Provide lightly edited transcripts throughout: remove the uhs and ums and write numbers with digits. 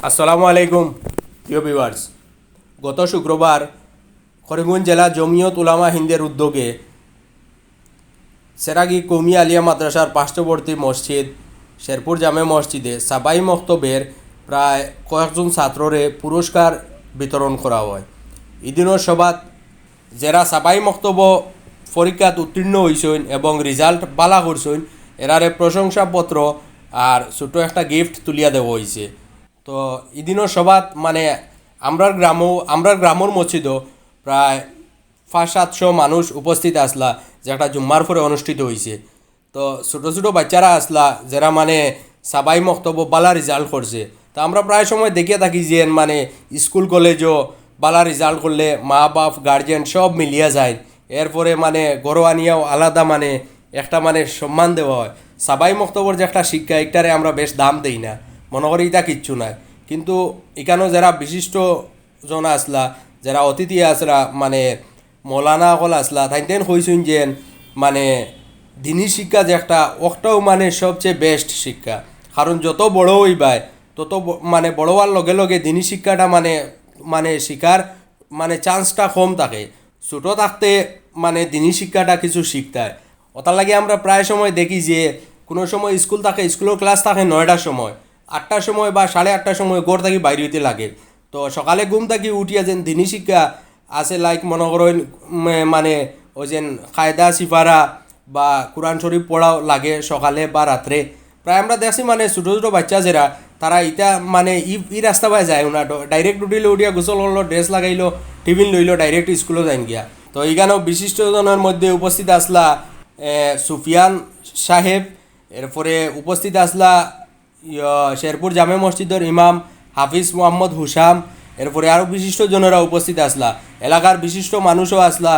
আসসালামু আলাইকুম প্রিয় ভিউয়ার্স। গত শুক্রবার করিমগঞ্জ জেলা জমিয়ত উলামা হিন্দের উদ্যোগে সেরাগি কৌমি আলিয়া মাদ্রাসার পার্শ্ববর্তী মসজিদ শেরপুর জামে মসজিদে সাবাই মক্তবের প্রায় কয়েকজন ছাত্ররে পুরস্কার বিতরণ করা হয়। ইদিনের সভাত যারা সাবাই মক্তব পরীক্ষাত উত্তীর্ণ হয়েছেন এবং রেজাল্ট বালা করছেন এরারে প্রশংসাপত্র আর ছোটো একটা গিফট তুলিয়া দেওয়া হয়েছে। তো ইদিনের সভাত মানে আমরার গ্রামের মসজিদও প্রায় 500-700 মানুষ উপস্থিত আসলা, যে একটা জুম্মার পরে অনুষ্ঠিত হয়েছে। তো ছোটো ছোটো বাচ্চারা আসলা যারা মানে সাবাই মক্তব্য বালা রেজাল্ট করছে। তো আমরা প্রায় সময় দেখিয়ে থাকি যে মানে স্কুল কলেজও বালা রেজাল্ট করলে মা বাপ গার্জেন সব মিলিয়া যায়, এরপরে মানে ঘরোয়া নিয়েও আলাদা মানে একটা মানে সম্মান দেওয়া হয়। সাবাই মক্তব্যর যে একটা শিক্ষা এটারে আমরা বেশ দাম দেই না, মনে করি এটা কিচ্ছু নাই। কিন্তু এখানেও যারা বিশিষ্ট জন আসলা, যারা অতিথি আসলা মানে মৌলানা সকল আসলা, তাইতেন কইছেন যে মানে দিনী শিক্ষা যে একটা ওটাও মানে সবচেয়ে বেস্ট শিক্ষা। কারণ যত বড় হইবায় তত মানে বড় হওয়ার লগে লগে দিনী শিক্ষাটা মানে মানে শিকার মানে চান্সটা কম থাকে। ছোটো থাকতে মানে দিনী শিক্ষাটা কিছু শিখতে হয়। ওটার লাগে আমরা প্রায় সময় দেখি যে কোনো সময় স্কুল থাকে, স্কুলের ক্লাস থাকে 9টার সময়, 8টার সময় বা 8:30টার সময় ঘর থাকি বাইরে হইতে লাগে। তো সকালে ঘুম থাকি উঠিয়া যেন দিনী শিক্ষা আছে, লাইক মনে করেন মানে ওই যে কায়দা সিফারা বা কোরআন শরীফ পড়াও লাগে সকালে বা রাত্রে। প্রায় আমরা দেখছি মানে ছোটো ছোটো বাচ্চা যারা তারা ইটা মানে ই রাস্তা পায় যায় না, ডাইরেক্ট উঠিলে উঠিয়া গোসল করলো, ড্রেস লাগাইলো, টিফিন লইলো, ডাইরেক্ট স্কুলে যাইন গিয়া। তো এইখানেও বিশিষ্টজনের মধ্যে উপস্থিত আসলা সুফিয়ান সাহেব, এরপরে উপস্থিত আসলা শেরপুর জামে মসজিদের ইমাম হাফিজ মোহাম্মদ হুসাম, এরপরে আরও বিশিষ্টজনেরা উপস্থিত আসলা, এলাকার বিশিষ্ট মানুষও আসলা।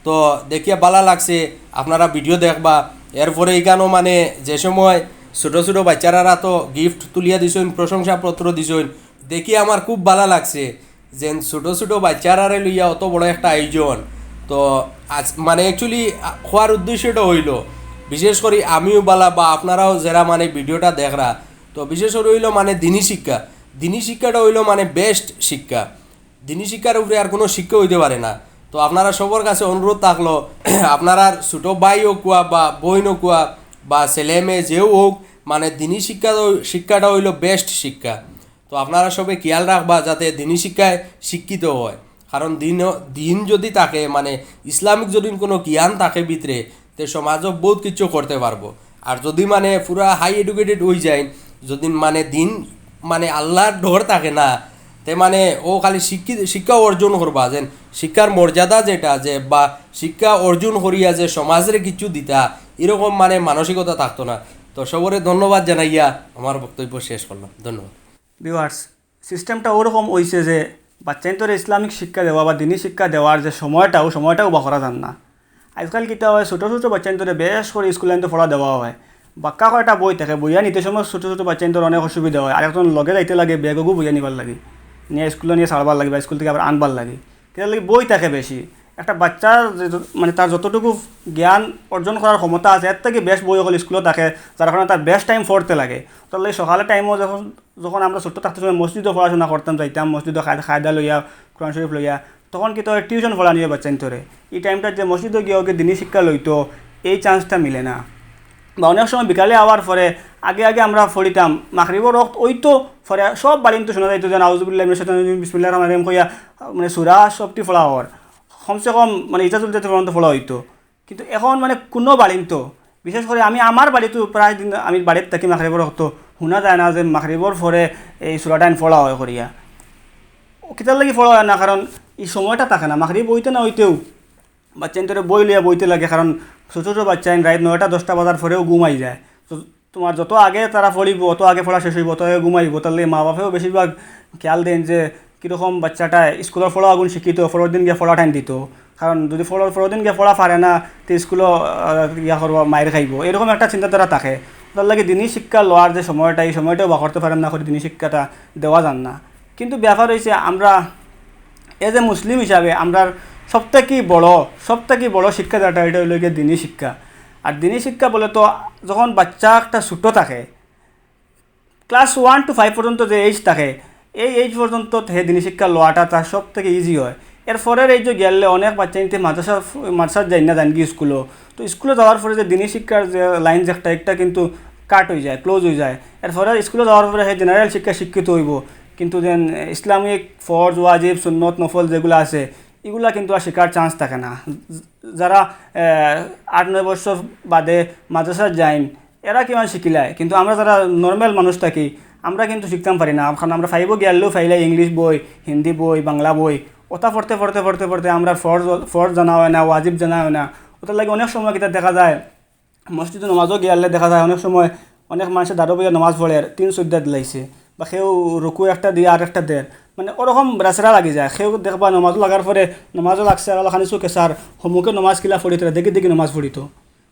তো দেখিয়া ভালো লাগছে, আপনারা ভিডিও দেখবা। এরপরে এখানেও মানে যে সময় ছোটো ছোটো বাচ্চারা তো গিফট তুলিয়া দিছেন, প্রশংসাপত্র দিছেন, দেখি আমার খুব ভালো লাগছে যে ছোটো ছোটো বাচ্চারারে লইয়া অত বড় একটা আয়োজন। তো আজ মানে অ্যাকচুয়ালি হওয়ার উদ্দেশ্যটা হইল বিশেষ করে আমিও বালা বা আপনারাও যারা মানে ভিডিওটা দেখরা, তো বিশেষ করে হইল মানে দিনী শিক্ষা। দিনী শিক্ষাটা হইল মানে বেস্ট শিক্ষা। দিনী শিক্ষার উপরে আর কোনো শিক্ষা হইতে পারে না। তো আপনারা সবার কাছে অনুরোধ থাকলো আপনারা ছোটো ভাই হোক কুয়া বা বইন কুয়া বা ছেলে মেয়ে যেও হোক, মানে দিনী শিক্ষাটা হইল বেস্ট শিক্ষা। তো আপনারা সবাই খেয়াল রাখবা যাতে দিনী শিক্ষায় শিক্ষিত হয়। কারণ দিন যদি থাকে মানে ইসলামিক যদি কোনো জ্ঞান থাকে ভিতরে, তো সমাজও বহুত কিছু করতে পারবো। আর যদি মানে পুরা হাই এডুকেটেড হয়ে যায়, যদি মানে দিন মানে আল্লাহর ডর থাকে না, তে মানে ও খালি শিক্ষা অর্জন করবা, যে শিক্ষার মর্যাদা যেটা যে বা শিক্ষা অর্জন করিয়া যে সমাজের কিছু দিতা, এরকম মানে মানসিকতা থাকতো না। তো সবরে ধন্যবাদ জানাইয়া আমার বক্তব্য শেষ করলাম। ধন্যবাদ। ভিউয়ার্স, সিস্টেমটা ওরকম হয়েছে যে বাচ্চাইন্তরে ইসলামিক শিক্ষা দেওয়া বা দিনী শিক্ষা দেওয়ার যে সময়টাও বা করা যান না। আজকাল কিতা হয়, ছোটো ছোটো বাচ্চাইন্তরে বেশ করে স্কুলে পড়া দেওয়া হয়, বাক্কা কয়টা বই থাকে, বইয়া নিতে সময় ছোটো ছোটো বাচ্চাইন্তর অনেক অসুবিধা হয়। আর একজন লগে যাইতে লাগে, বেগও বইয়া নিবার লাগে, নিয়ে স্কুলে নিয়ে ছাড়বার লাগে বা স্কুল থেকে আবার আনবার লাগে। কেন লাগে বই থাকে বেশি। একটা বাচ্চার মানে তার যতটুকু জ্ঞান অর্জন করার ক্ষমতা আছে এর থেকে বেশ বই হল স্কুলে থাকে, যার কারণে তার বেশ টাইম পড়তে লাগে। তাহলে সকালে টাইমও যখন আমরা ছোট্ট থাকতে সময় মসজিদও পড়াশোনা করতাম, যাইতাম মসজিদও খায়দা লইয়া, কোরআন শরীফ লইয়া, তখন কিন্তু টিউশন পড়া নিয়ে বাচ্চা নিতরে এই টাইমটা যে মসজিদও গিয়ে ওকে দিনী শিক্ষা লইতো, এই চান্সটা মিলে না। বা অনেক সময় বিকালে আওয়ার পরে আগে আমরা পড়িতাম, মাগরিবর রক্ত ওইতো পরে সব বাড়ি কিন্তু শোনা যাইতো যে আউযুবিল্লাহি মিনাশ শাইতানির রাজিম বিসমিল্লাহির রহমানির রহিম কইয়া মানে সূরা সবটি পড়া হওয়ার কমসে কম মানে ইজাজুল জাতি পর্যন্ত পড়া হইতো। কিন্তু এখন মানে কোনো বাড়িন তো, বিশেষ করে আমি আমার বাড়িতে প্রায় দিন আমি বাড়িতে থাকি, মাগরিবর রক্ত শোনা যায় না যে মাগরিবর পরে এই সূরাটা পড়া হয় করিয়া। কিতার লাগি পড়া হয় না, কারণ এই সময়টা থাকে না, মাগরিব বইতে না হইতেও বাচ্চাইন্তরে বই লইয়া বইতে লাগে। কারণ ছোটো ছোটো বাচ্চাইন রাত 9টা-10টা বাজার পরেও ঘুমাই যায়। তো তোমার যত আগে তারা পড়িব, অত আগে পড়া শেষ হইব, অত আগে ঘুমাইব। তাহলে মা বাপেও বেশিরভাগ খেয়াল দেন যে কীরকম বাচ্চাটা স্কুলের পড়া আগুন শিক্ষিত, পরের দিন গিয়ে পড়া টাইম দিত। কারণ যদি পরের দিন গিয়ে পড়া পারে না, তো স্কুলও ইয়া করবো, মায়ের খাইব, এরকম একটা চিন্তাধারা থাকে। তার লাগে দিনী শিক্ষা লওয়ার যে সময়টা, এই সময়টাও বা করতে পারেন না করে দিনী শিক্ষাটা দেওয়া যান না। কিন্তু ব্যাপার হয়েছে আমরা এজ এ মুসলিম হিসাবে আমরা সবথেকে বড় শিক্ষা যেটা, এটা হইল গিয়ে দিনী শিক্ষা। আর দিনী শিক্ষা বলে তো যখন বাচ্চা একটা ছোটো থাকে, ক্লাস 1 to 5 পর্যন্ত যে এজ থাকে, এই এইজ পর্যন্ত হে দিনী শিক্ষা লওয়াটা তার সব থেকে ইজি হয়। এরপরের এই যে গেলে অনেক বাচ্চা নিতে মাদ্রাসার যাই না জান কি স্কুলও, তো স্কুলে যাওয়ার পরে যে দিনী শিক্ষার যে লাইন যে একটা কিন্তু কাট হয়ে যায়, ক্লোজ হয়ে যায়। এরপরে স্কুলে যাওয়ার পরে সেই জেনারেল শিক্ষা শিক্ষিত হইব, কিন্তু দেন ইসলামিক ফরজ ওয়াজিব সুন্নত নফল যেগুলো আছে এগুলা কিন্তু আর শেখার চান্স থাকে না। যারা 8-9 বছর বাদে মাদ্রাসার যাইন এরা কিমান শিখিলায়, কিন্তু আমরা যারা নর্মাল মানুষ থাকি আমরা কিন্তু শিখতাম পারি না। কারণ আমরা ফাইভও গেলেও ফাইলে ইংলিশ বই, হিন্দি বই, বাংলা বই ওটা পড়তে আমরা ফরজ জানা হয় না, ওয়াজিব জানা হয় না। ওটার লাগে অনেক সময় কিতা দেখা যায় মসজিদে নমাজও গিয়ালে দেখা যায় অনেক সময় অনেক মানুষের দাঁড়ো বইয়া নমাজ পড়ে 3-4 দিলাইছে, বা সেও রুকু একটা দিয়ে আর একটা দেয়, মানে ওরকম বেড়াচেরা লাগি যায়। সেও দেখবা নমাজও লাগার পরে নমাজও লাগছে আর খানি চোখে স্যার সমুখে নমাজ কিলা পড়িত দেখি নমাজ পড়িত।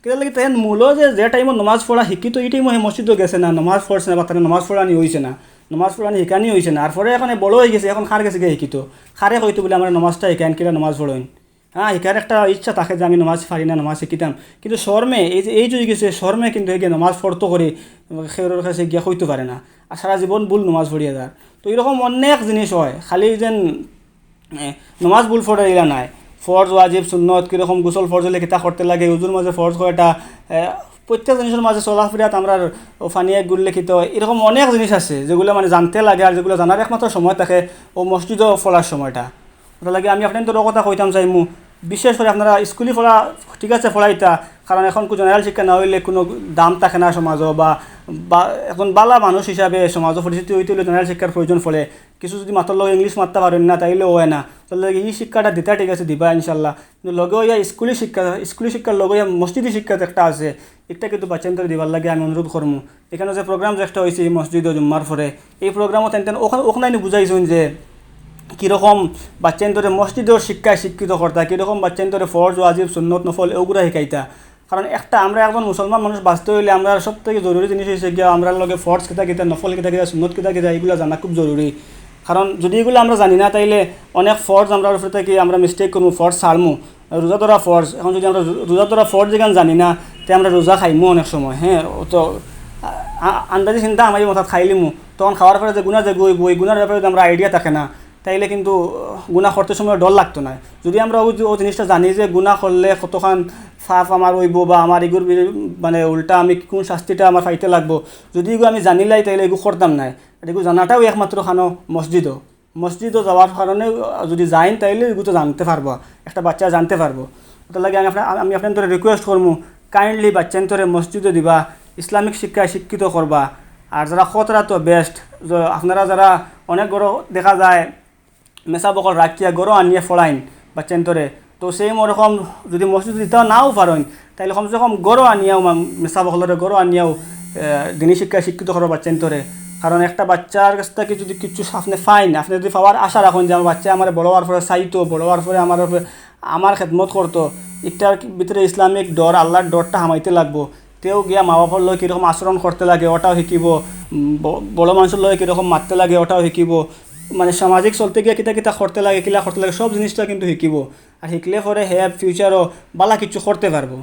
কেন লাগে তাই মূল যে টাইমত নমাজ পড়া শিক্ষিত এই টাইমে মসজিদও গেছে না, নমাজ পড়ছে না, বা তারা নমাজ পড়ানি হয়েছে না, নমাজ পড়ানি শিকানি হয়েছে না। আর পরে এখন বড় হয়ে গেছে, এখন খার গেছে গিয়ে শিক্ষিত খারে হয়তো বলে আমরা নমাজটা শিখান কিনা নমাজ পড়েন। হ্যাঁ, শিখার একটা ইচ্ছা থাকে যে আমি নমাজ পারি না, নমাজ শিখিতাম, কিন্তু শর্মে এই যে গেছে শর্মে কিন্তু গিয়ে নমাজ পড়তো করে সেওর কাছে গিয়া হইতে পারে না, আর সারা জীবন ভুল নমাজ পড়িয়া যার। তো এরকম অনেক জিনিস হয়, খালি যেন নমাজ ভুল পড়ে এলা নাই, ফরজ ওয়াজিব সুন্নত কীরকম গোসল ফরজ হলে কিতা করতে লাগে, উজুর মাঝে ফরজ কয়টা, প্রত্যেক জিনিসের মাঝে চলাফেরাত আমরা ফানিয়ে গুললে খিত হয়, এরকম অনেক জিনিস আছে যেগুলো মানে জানতে লাগে, আর যেগুলো জানার একমাত্র সময় থাকে ও মসজিদও ফলার সময়টা। ওটা লাগে আমি আপনাদের কথা কইতাম চাইমু, বিশেষ করে আপনারা স্কুলে পড়া ঠিক আছে পড়াইতা, কারণ এখন জেনারেল শিক্ষা না হইলে কোনো দাম থাকে না সমাজও, বা এখন বালা মানুষ হিসাবে সমাজও পরিস্থিতি হইতে হলে জেনারেল শিক্ষার প্রয়োজন পড়ে। কিছু যদি মাত্র লোক ইংলিশ মারতে পারেন না তাইলে হয় না, তাহলে এই শিক্ষাটা দিতা ঠিক আছে দিবা ইনশাল্লাহ, কিন্তু লগে ইয়া স্কুলি শিক্ষার লগে মসজিদি শিক্ষা একটা আছে, এটা কিন্তু বাচ্চাদের দিবার লাগে আমি অনুরোধ করবো। এখানে যে প্রোগ্রাম যে একটা হয়েছে মসজিদ ও জুম্মার পরে, এই প্রোগ্রামও তেন ওখানে বুঝাইছেন যে কীরকম বাচ্চাইন্তরে মসজিদের শিক্ষায় শিক্ষিত করতা, কীরকম বাচ্চাইন্তরে ফরজ ওয়াজিব সুন্নত নফল এগুলো শিখাইতা। কারণ আমরা একজন মুসলমান মানুষ বাঁচতে হইলে আমরা সব থেকে জরুরি জিনিস হয়েছে গিয়া আমরা লগে ফরজ কিতা নফল কিতা সুন্নত কিতা এগুলো জানা খুব জরুরি। কারণ যদি এগুলো আমরা জানি না তাইলে অনেক ফরজ আমরা উপরে থেকে আমরা মিস্টেক করবো, ফরজ ছাড়মু। রোজা ধরা ফরজ, এখন যদি আমরা রোজা ধরা ফরজ যেখানে জানি না তাই আমরা রোজা খাইমু অনেক সময়। হ্যাঁ, তো আন্দাজি চিন্তা আমার মাথাত খাইলিমু, তখন খাওয়ার পরে যে গুণা যে বই গুণার ব্যাপারে যদি আমরা আইডিয়া থাকে না তাইলে কিন্তু গুণা করতে সময় ডর লাগতো না। যদি আমরা ও জিনিসটা জানি যে গুণা করলে কতক্ষণ ফাফ আমার হইব, বা আমার এগুর মানে উল্টা আমি কোন শাস্তিটা আমার পাইতে লাগবো, যদি এগুলো আমি জানিলাই তাইলে এগুলো করতাম নাই। এগুলো জানাটাও একমাত্র খানো মসজিদও যাওয়ার কারণে যদি যাইন তাইলে এগুলো তো জানতে পারবো, একটা বাচ্চা জানতে পারবো। ওটার লাগে আমি আপনার রিকোয়েস্ট করবো কাইন্ডলি বাচ্চান্তরে মসজিদও দিবা, ইসলামিক শিক্ষায় শিক্ষিত করবা। আর যারা খতরা তো বেস্ট, আপনারা যারা অনেক বড় দেখা যায় মেসা বকল রাখিয়া গরো আনিয়ে ফড়াইন বাচ্চান্তরে, তো সেই ওরকম যদি মসজিদ দিতেও নাও পারেন তাইলে কমসে কম গরো আনিয়াও মেসা বকলরে গরো আনিয়াও দিনী শিক্ষায় শিক্ষিত করো বাচ্চান্তরে। কারণ একটা বাচ্চার কাছ থেকে যদি কিছু আপনি ফাইন, আপনি যদি পাওয়ার আশা রাখুন যে আমার বাচ্চা আমার বড় হওয়ার পরে চাইতো, বড় হওয়ার পরে আমার খেদমত করতো, এটার ভিতরে ইসলামিক ডর আল্লাহর ডরটা হামাইতে লাগবো। তেও গিয়া মা বাবার লয় কীরকম আচরণ করতে লাগে ওটাও শিকিব, বড় মানুষের লয় কীরকম মারতে লাগে ওটাও শিকিব, মানে সামাজিক চলতে গিয়ে কিতা করতে লাগে সব জিনিসটা কিন্তু শিকিব। আর শিখলে পরে হে ফিউচারও বালা কিছু করতে পারবো।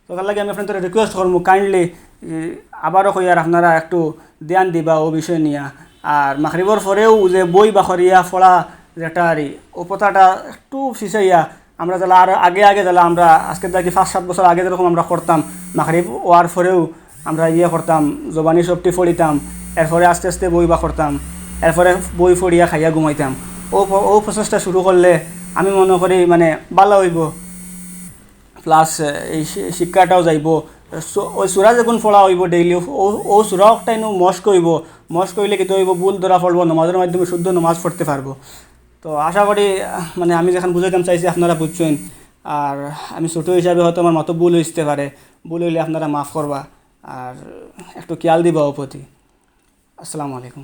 তো তার লাগে আমি আপনাদের রিকোয়েস্ট করবো কাইন্ডলি আবারও কই আর আপনারা একটু ধ্যান দিবা ও বিষয় নিয়ে। আর মাগরিবর পরেও যে বই বাখরিয়া ফড়া যেটা আর ও কথাটা একটু শিশাইয়া আমরা যারা আর আগে যারা আমরা আজকে দেখি 5-7 বছর আগে যেরকম আমরা করতাম, মাগরিব ওয়ার পরেও আমরা করতাম জবানি সবটি ফড়িতাম, এরপরে আস্তে আস্তে বই বা করতাম, এরপরে বই ফড়িয়া খাইয়া ঘুমাইতাম। ও প্রসেসটা শুরু করলে আমি মনে করি মানে ভালো হইব, প্লাস এই শিক্ষাটাও যাইব। ওই সুরা যখন পড়া হইব ডেইলি ও সুরাটাই মস্ক হইব, মস্ক হইলে কিন্তু হইব ভুল ধরা পড়ব, নমাজের মাধ্যমে শুদ্ধ নমাজ পড়তে পারবো। তো আশা করি মানে আমি যখন বুঝাইতাম চাইছি আপনারা বুঝছেন। আর আমি ছোটো হিসাবে হয়তো আমার মতো ভুল হইতে পারে, ভুল হইলে আপনারা মাফ করবা আর একটু খেয়াল দিবা ও প্রতি। আসসালামু আলাইকুম।